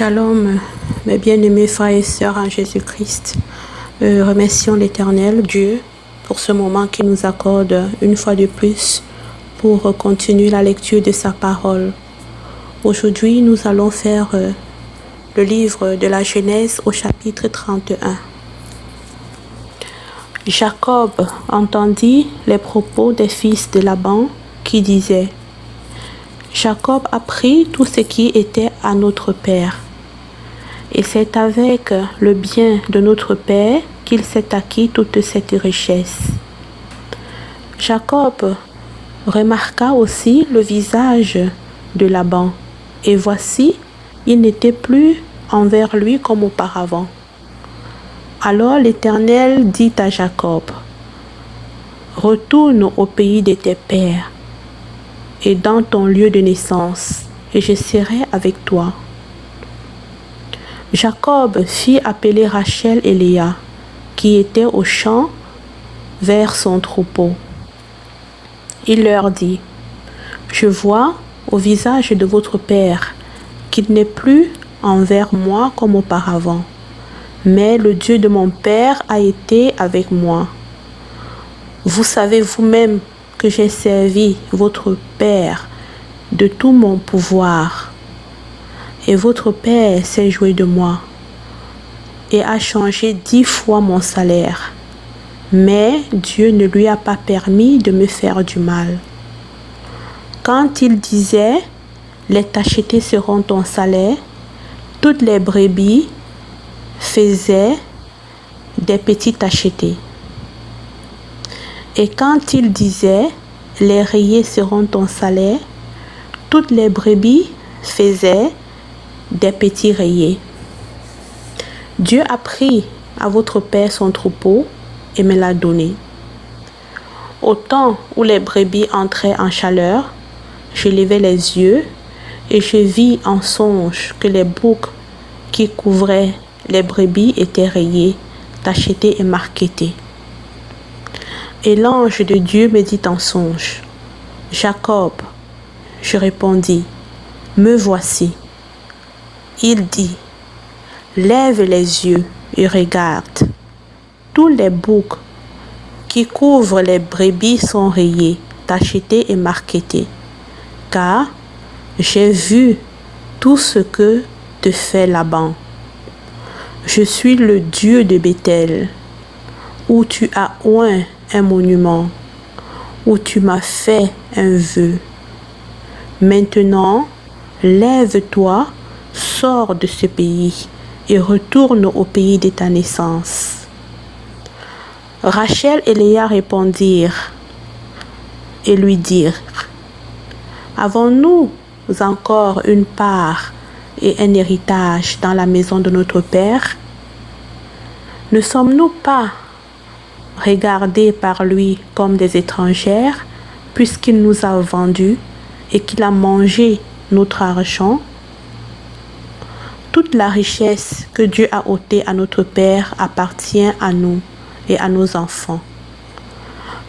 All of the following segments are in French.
Shalom, mes bien-aimés frères et sœurs en Jésus-Christ. Remercions l'Éternel Dieu pour ce moment qu'il nous accorde une fois de plus pour continuer la lecture de sa parole. Aujourd'hui, nous allons faire le livre de la Genèse au chapitre 31. Jacob entendit les propos des fils de Laban qui disaient: Jacob a pris tout ce qui était à notre père. Et c'est avec le bien de notre père qu'il s'est acquis toute cette richesse. Jacob remarqua aussi le visage de Laban, et voici, il n'était plus envers lui comme auparavant. Alors l'Éternel dit à Jacob: Retourne au pays de tes pères et dans ton lieu de naissance, et je serai avec toi. Jacob fit appeler Rachel et Léa, qui étaient au champ vers son troupeau. Il leur dit: Je vois au visage de votre père qu'il n'est plus envers moi comme auparavant, mais le Dieu de mon père a été avec moi. Vous savez vous-même que j'ai servi votre père de tout mon pouvoir, et votre père s'est joué de moi et a changé 10 fois mon salaire, mais Dieu ne lui a pas permis de me faire du mal. Quand il disait: les tachetés seront ton salaire, toutes les brebis faisaient des petits tachetés. Et quand il disait: les rayés seront ton salaire, toutes les brebis faisaient des petits rayés. Dieu a pris à votre père son troupeau et me l'a donné. Au temps où les brebis entraient en chaleur, je levai les yeux et je vis en songe que les boucs qui couvraient les brebis étaient rayés, tachetés et marquetés. Et l'ange de Dieu me dit en songe: Jacob. Je répondis: Me voici. Il dit: Lève les yeux et regarde. Tous les boucs qui couvrent les brebis sont rayés, tachetés et marquetés, car j'ai vu tout ce que te fait Laban. Je suis le Dieu de Béthel, où tu as oint un monument, où tu m'as fait un vœu. Maintenant, lève-toi, sors de ce pays et retourne au pays de ta naissance. Rachel et Léa répondirent et lui dirent: Avons-nous encore une part et un héritage dans la maison de notre père? Ne sommes-nous pas regardés par lui comme des étrangères, puisqu'il nous a vendus et qu'il a mangé notre argent? Toute la richesse que Dieu a ôtée à notre père appartient à nous et à nos enfants.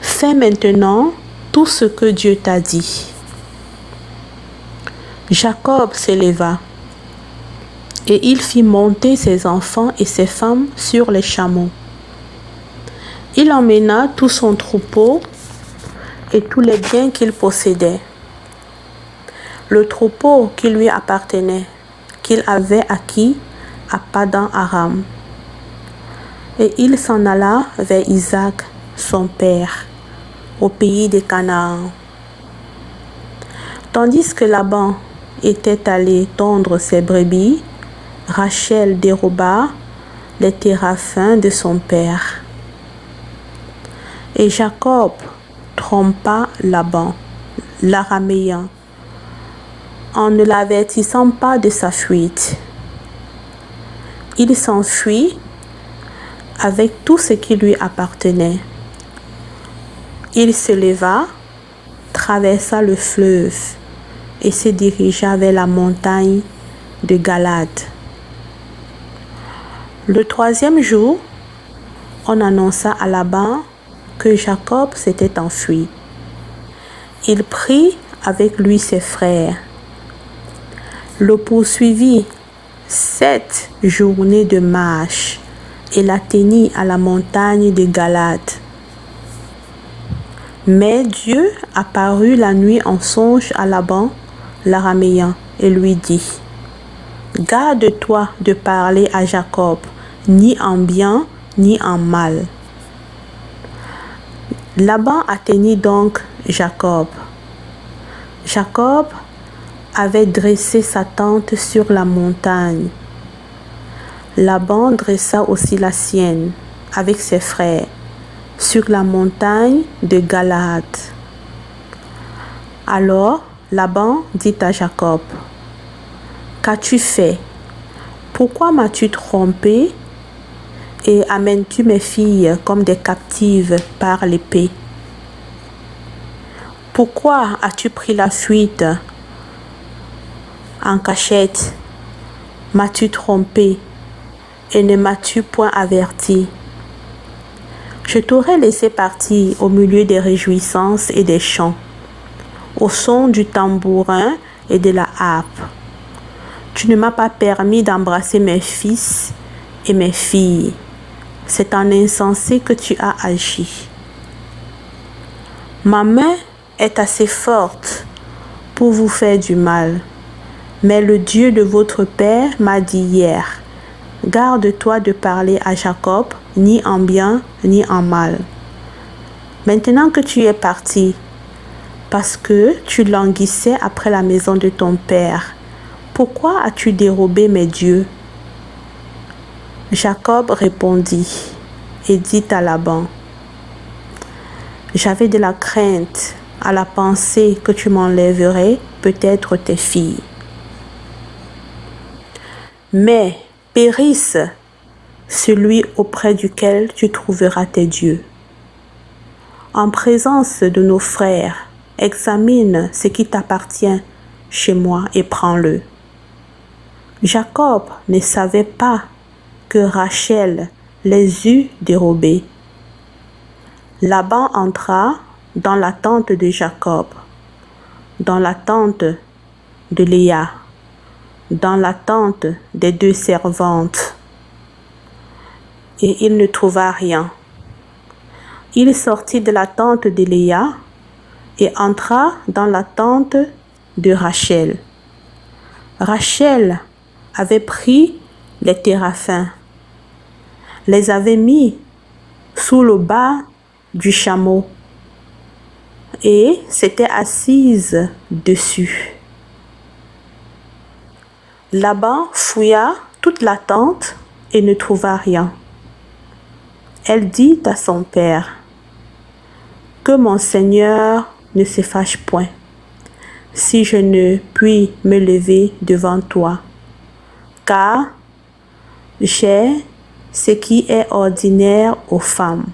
Fais maintenant tout ce que Dieu t'a dit. Jacob s'éleva et il fit monter ses enfants et ses femmes sur les chameaux. Il emmena tout son troupeau et tous les biens qu'il possédait. Le troupeau qui lui appartenait, qu'il avait acquis à Padan Aram. Et il s'en alla vers Isaac, son père, au pays de Canaan. Tandis que Laban était allé tondre ses brebis, Rachel déroba les téraphins de son père. Et Jacob trompa Laban, l'araméen, en ne l'avertissant pas de sa fuite. Il s'enfuit avec tout ce qui lui appartenait. Il se leva, traversa le fleuve et se dirigea vers la montagne de Galad. Le 3e jour, on annonça à Laban que Jacob s'était enfui. Il prit avec lui ses frères, le poursuivit 7 journées de marche et l'atteignit à la montagne de Galade. Mais Dieu apparut la nuit en songe à Laban, l'araméen, et lui dit: Garde-toi de parler à Jacob, ni en bien, ni en mal. Laban atteignit donc Jacob. Jacob avait dressé sa tente sur la montagne. Laban dressa aussi la sienne avec ses frères sur la montagne de Galade. Alors Laban dit à Jacob: Qu'as-tu fait? Pourquoi m'as-tu trompé et amènes-tu mes filles comme des captives par l'épée? Pourquoi as-tu pris la fuite en cachette? M'as-tu trompé et ne m'as-tu point averti? Je t'aurais laissé partir au milieu des réjouissances et des chants, au son du tambourin et de la harpe. Tu ne m'as pas permis d'embrasser mes fils et mes filles. C'est en insensé que tu as agi. Ma main est assez forte pour vous faire du mal, mais le Dieu de votre père m'a dit hier: Garde-toi de parler à Jacob, ni en bien, ni en mal. Maintenant que tu es parti, parce que tu languissais après la maison de ton père, pourquoi as-tu dérobé mes dieux? Jacob répondit et dit à Laban: J'avais de la crainte à la pensée que tu m'enlèverais peut-être tes filles. Mais périsse celui auprès duquel tu trouveras tes dieux. En présence de nos frères, examine ce qui t'appartient chez moi et prends-le. Jacob ne savait pas que Rachel les eût dérobés. Laban entra dans la tente de Jacob, dans la tente de Léa, dans la tente des 2 servantes, et il ne trouva rien. Il sortit de la tente de Léa et entra dans la tente de Rachel. Rachel avait pris les téraphins, les avait mis sous le bas du chameau et s'était assise dessus. Laban fouilla toute la tente et ne trouva rien. Elle dit à son père: Que mon Seigneur ne se fâche point, si je ne puis me lever devant toi, car j'ai ce qui est ordinaire aux femmes.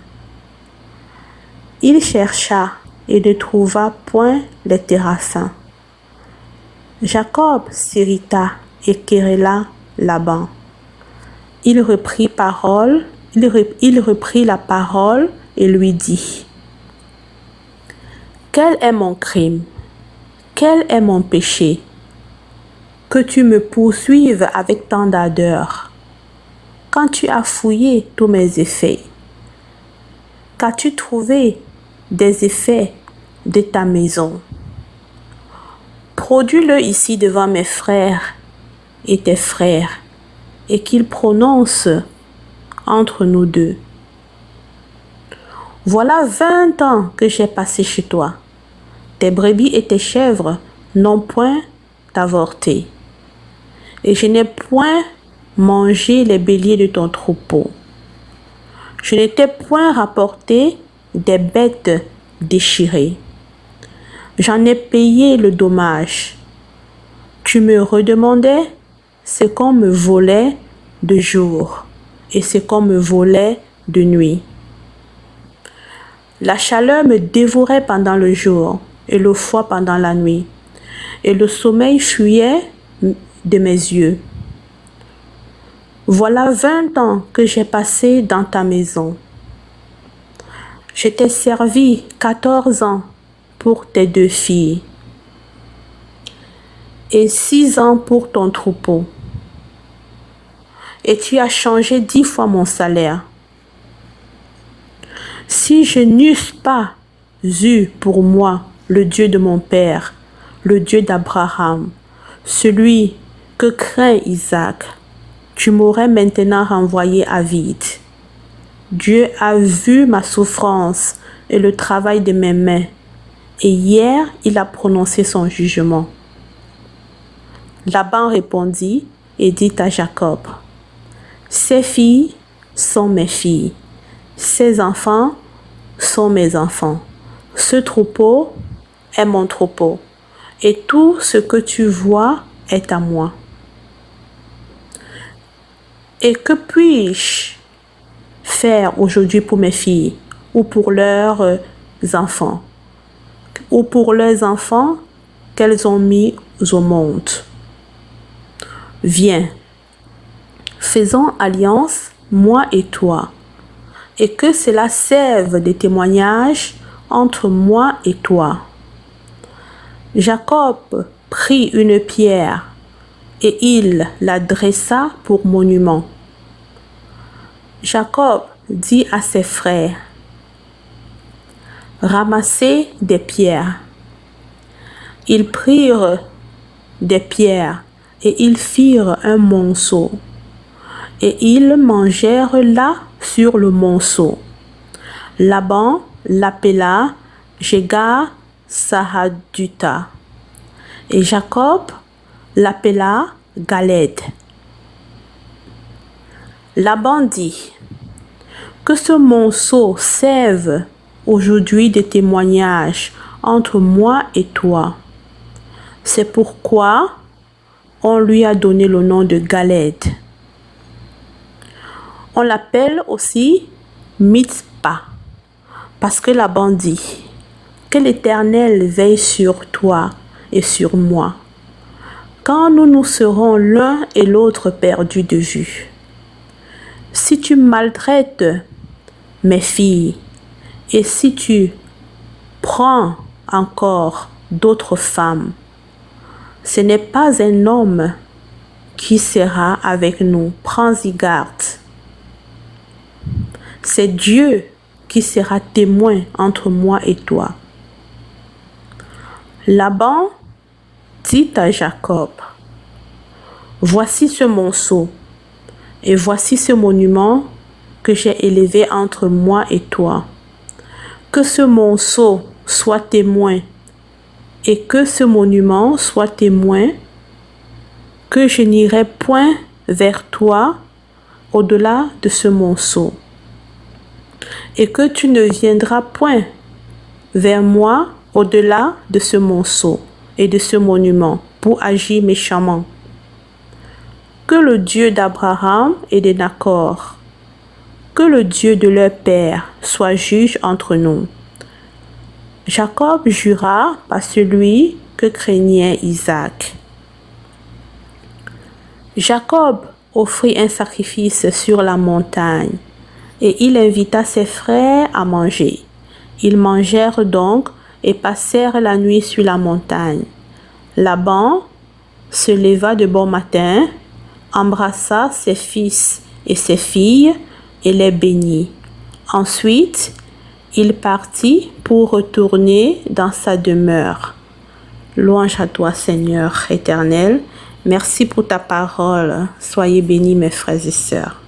Il chercha et ne trouva point les téraphins. Jacob s'irrita et querella Laban. Il reprit la parole et lui dit: Quel est mon crime? Quel est mon péché? Que tu me poursuives avec tant d'ardeur. Quand tu as fouillé tous mes effets, qu'as-tu trouvé des effets de ta maison? Produis-le ici devant mes frères et tes frères, et qu'ils prononcent entre nous deux. Voilà 20 ans que j'ai passé chez toi. Tes brebis et tes chèvres n'ont point avorté, et je n'ai point mangé les béliers de ton troupeau. Je ne t'ai point rapporté des bêtes déchirées. J'en ai payé le dommage. Tu me redemandais ce qu'on me volait de jour et ce qu'on me volait de nuit. La chaleur me dévorait pendant le jour et le froid pendant la nuit, et le sommeil fuyait de mes yeux. Voilà 20 ans que j'ai passé dans ta maison. Je t'ai servi 14 ans pour tes 2 filles et 6 ans pour ton troupeau. et tu as changé 10 fois mon salaire. Si je n'eusse pas eu pour moi le Dieu de mon père, le Dieu d'Abraham, celui que craint Isaac, tu m'aurais maintenant renvoyé à vide. Dieu a vu ma souffrance et le travail de mes mains, et hier il a prononcé son jugement. Laban répondit et dit à Jacob, « Ces filles sont mes filles, ces enfants sont mes enfants, ce troupeau est mon troupeau, et tout ce que tu vois est à moi. Et que puis-je faire aujourd'hui pour mes filles ou pour leurs enfants, ou pour leurs enfants qu'elles ont mis au monde? Viens, faisons alliance, moi et toi, et que cela serve de témoignage entre moi et toi. » Jacob prit une pierre et il la dressa pour monument. Jacob dit à ses frères, « Ramassez des pierres. » Ils prirent des pierres et ils firent un monceau. Et ils mangèrent là sur le monceau. Laban l'appela Jegar Sahadutha. Et Jacob l'appela Galed. Laban dit, « Que ce monceau serve aujourd'hui de témoignage entre moi et toi. » C'est pourquoi on lui a donné le nom de Galed. On l'appelle aussi Mitzpah, parce que Laban dit, « Que l'Éternel veille sur toi et sur moi, quand nous serons l'un et l'autre perdus de vue. Si tu maltraites mes filles, et si tu prends encore d'autres femmes, ce n'est pas un homme qui sera avec nous. Prends-y garde. C'est Dieu qui sera témoin entre moi et toi. » Laban dit à Jacob, « Voici ce monceau, et voici ce monument que j'ai élevé entre moi et toi. Que ce monceau soit témoin, et que ce monument soit témoin, que je n'irai point vers toi au-delà de ce monceau, et que tu ne viendras point vers moi au-delà de ce monceau et de ce monument pour agir méchamment. Que le Dieu d'Abraham et de Nacor, que le Dieu de leur père soit juge entre nous. » Jacob jura par celui que craignait Isaac. Jacob offrit un sacrifice sur la montagne et il invita ses frères à manger. Ils mangèrent donc et passèrent la nuit sur la montagne. Laban se leva de bon matin, embrassa ses fils et ses filles et les bénit. Ensuite, il partit pour retourner dans sa demeure. Louange à toi, Seigneur éternel. Merci pour ta parole. Soyez bénis, mes frères et sœurs.